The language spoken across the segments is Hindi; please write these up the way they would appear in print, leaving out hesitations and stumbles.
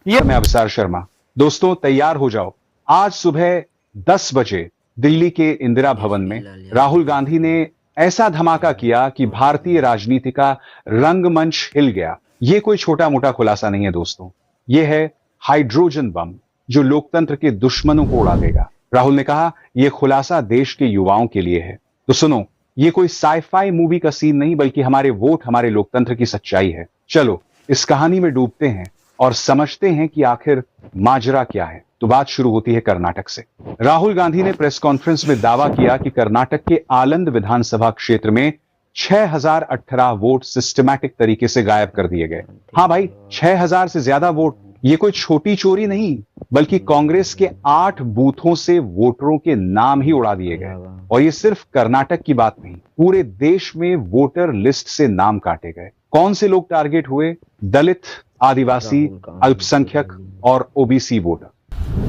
ये मैं अविसार शर्मा। दोस्तों तैयार हो जाओ, आज सुबह 10 बजे दिल्ली के इंदिरा भवन में राहुल गांधी ने ऐसा धमाका किया कि भारतीय राजनीति का रंगमंच हिल गया। ये कोई छोटा मोटा खुलासा नहीं है दोस्तों, ये है हाइड्रोजन बम जो लोकतंत्र के दुश्मनों को उड़ा देगा। राहुल ने कहा यह खुलासा देश के युवाओं के लिए है। तो सुनो, ये कोई साइफाई मूवी का सीन नहीं बल्कि हमारे वोट हमारे लोकतंत्र की सच्चाई है। चलो इस कहानी में डूबते हैं और समझते हैं कि आखिर माजरा क्या है। तो बात शुरू होती है कर्नाटक से। राहुल गांधी ने प्रेस कॉन्फ्रेंस में दावा किया कि कर्नाटक के आलंद विधानसभा क्षेत्र में 6018 वोट सिस्टमैटिक तरीके से गायब कर दिए गए। हाँ भाई, 6000 से ज्यादा वोट। ये कोई छोटी चोरी नहीं बल्कि कांग्रेस के 8 बूथों से वोटरों के नाम ही उड़ा दिए गए। और ये सिर्फ कर्नाटक की बात नहीं, पूरे देश में वोटर लिस्ट से नाम काटे गए। कौन से लोग टारगेट हुए? दलित, आदिवासी, अल्पसंख्यक और OBC voter.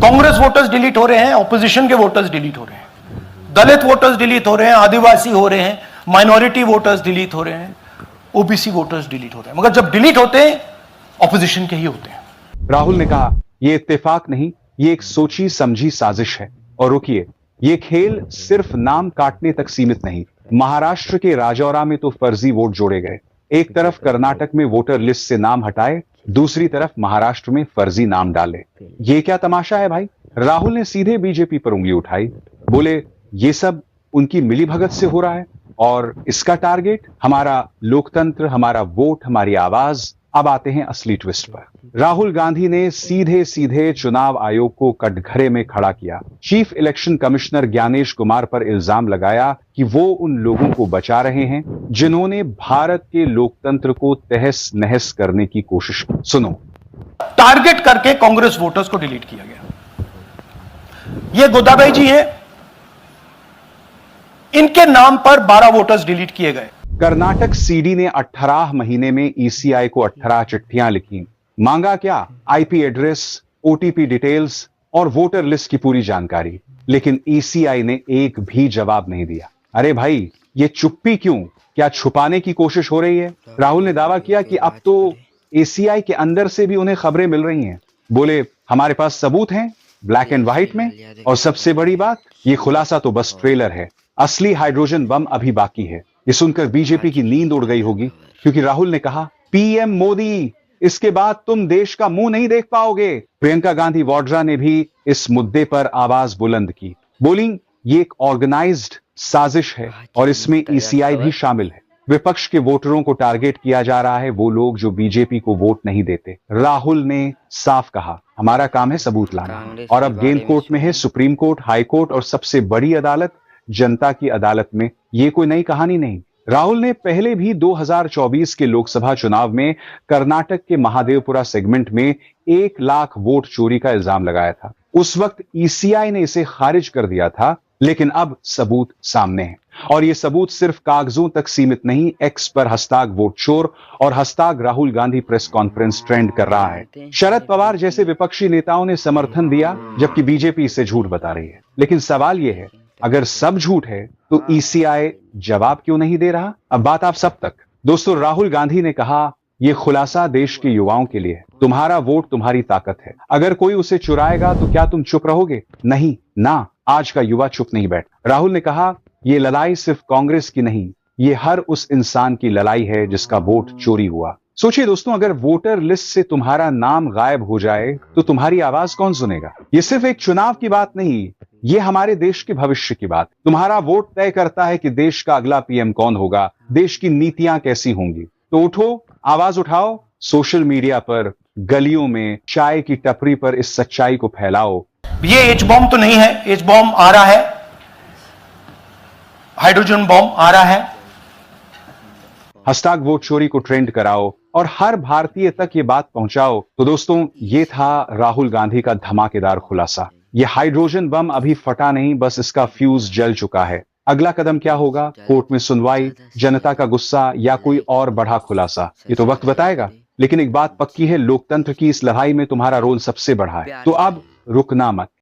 Congress voters delete हो रहे हैं, ऑपोजिशन के वोटर्स डिलीट हो रहे हैं, दलित वोटर्स डिलीट हो रहे हैं, आदिवासी हो रहे हैं, माइनॉरिटी वोटर्स डिलीट हो रहे हैं, ओबीसी वोटर्स डिलीट हो रहे हैं। मगर जब डिलीट होते हैं ऑपोजिशन के ही होते हैं। राहुल ने कहा यह इत्तेफाक नहीं, ये एक सोची समझी साजिश है। और रुकिए, ये खेल सिर्फ नाम काटने तक सीमित नहीं। महाराष्ट्र के राजौरा में तो फर्जी वोट जोड़े गए। एक तरफ कर्नाटक में वोटर लिस्ट से नाम हटाए, दूसरी तरफ महाराष्ट्र में फर्जी नाम डाले। ये क्या तमाशा है भाई? राहुल ने सीधे बीजेपी पर उंगली उठाई, बोले ये सब उनकी मिलीभगत से हो रहा है और इसका टारगेट हमारा लोकतंत्र, हमारा वोट, हमारी आवाज। अब आते हैं असली ट्विस्ट पर। राहुल गांधी ने सीधे सीधे चुनाव आयोग को कटघरे में खड़ा किया। Chief election commissioner Gyanesh Kumar पर इल्जाम लगाया कि वो उन लोगों को बचा रहे हैं जिन्होंने भारत के लोकतंत्र को तहस नहस करने की कोशिश की। सुनो, टारगेट करके कांग्रेस वोटर्स को डिलीट किया गया। ये गोदाबाई जी हैं, इनके नाम पर 12 वोटर्स डिलीट किए गए। कर्नाटक सीडी ने 18 महीने में ईसीआई को 18 चिट्ठियां लिखी। मांगा क्या? आईपी एड्रेस, ओटीपी डिटेल्स और वोटर लिस्ट की पूरी जानकारी। लेकिन ईसीआई ने एक भी जवाब नहीं दिया। अरे भाई, ये चुप्पी क्यों? क्या छुपाने की कोशिश हो रही है? राहुल ने दावा किया कि अब तो एसीआई के अंदर से भी उन्हें खबरें मिल रही हैं। बोले हमारे पास सबूत हैं, ब्लैक एंड व्हाइट में। और सबसे बड़ी बात, ये खुलासा तो बस ट्रेलर है, असली हाइड्रोजन बम अभी बाकी है। ये सुनकर बीजेपी की नींद उड़ गई होगी, क्योंकि राहुल ने कहा पीएम मोदी, इसके बाद तुम देश का मुंह नहीं देख पाओगे। प्रियंका गांधी वाड्रा ने भी इस मुद्दे पर आवाज बुलंद की। बोली ये एक ऑर्गेनाइज्ड साजिश है और इसमें ईसीआई भी शामिल है। विपक्ष के वोटरों को टारगेट किया जा रहा है, वो लोग जो बीजेपी को वोट नहीं देते। राहुल ने साफ कहा हमारा काम है सबूत लाना, और अब गेंद कोर्ट में है। सुप्रीम कोर्ट, हाई कोर्ट और सबसे बड़ी अदालत, जनता की अदालत में। ये कोई नई कहानी नहीं। राहुल ने पहले भी 2024 के लोकसभा चुनाव में कर्नाटक के महादेवपुरा सेगमेंट में 1 लाख वोट चोरी का इल्जाम लगाया था। उस वक्त ईसीआई ने इसे खारिज कर दिया था, लेकिन अब सबूत सामने है। और ये सबूत सिर्फ कागजों तक सीमित नहीं, एक्स पर #वोट चोर और #Rahul Gandhi press conference trend कर रहा है। शरद पवार जैसे विपक्षी नेताओं ने समर्थन दिया, जबकि बीजेपी इसे झूठ बता रही है। लेकिन सवाल यह है, अगर सब झूठ है तो ईसीआई जवाब क्यों नहीं दे रहा? अब बात आप सब तक। दोस्तों, राहुल गांधी ने कहा यह खुलासा देश के युवाओं के लिए है। तुम्हारा वोट तुम्हारी ताकत है। अगर कोई उसे चुराएगा तो क्या तुम चुप रहोगे? नहीं ना, आज का युवा चुप नहीं बैठ। राहुल ने कहा यह लड़ाई सिर्फ कांग्रेस की नहीं, ये हर उस इंसान की लड़ाई है जिसका वोट चोरी हुआ। सोचिए दोस्तों, अगर वोटर लिस्ट से तुम्हारा नाम गायब हो जाए तो तुम्हारी आवाज कौन सुनेगा? ये सिर्फ एक चुनाव की बात नहीं, ये हमारे देश के भविष्य की बात। तुम्हारा वोट तय करता है कि देश का अगला पीएम कौन होगा, देश की नीतियां कैसी होंगी। तो उठो, आवाज उठाओ, सोशल मीडिया पर, गलियों में, चाय की टपरी पर इस सच्चाई को फैलाओ। ये एच बॉम्ब तो नहीं है, एच बॉम्ब आ रहा है, हाइड्रोजन बॉम्ब आ रहा है। #वोट चोरी को ट्रेंड कराओ और हर भारतीय तक ये बात पहुंचाओ। तो दोस्तों, ये था राहुल गांधी का धमाकेदार खुलासा। ये हाइड्रोजन बम अभी फटा नहीं, बस इसका फ्यूज जल चुका है। अगला कदम क्या होगा? कोर्ट में सुनवाई, जनता का गुस्सा या कोई और बड़ा खुलासा? ये तो वक्त बताएगा। लेकिन एक बात पक्की है, लोकतंत्र की इस लड़ाई में तुम्हारा रोल सबसे बड़ा है। तो अब रुकना मत,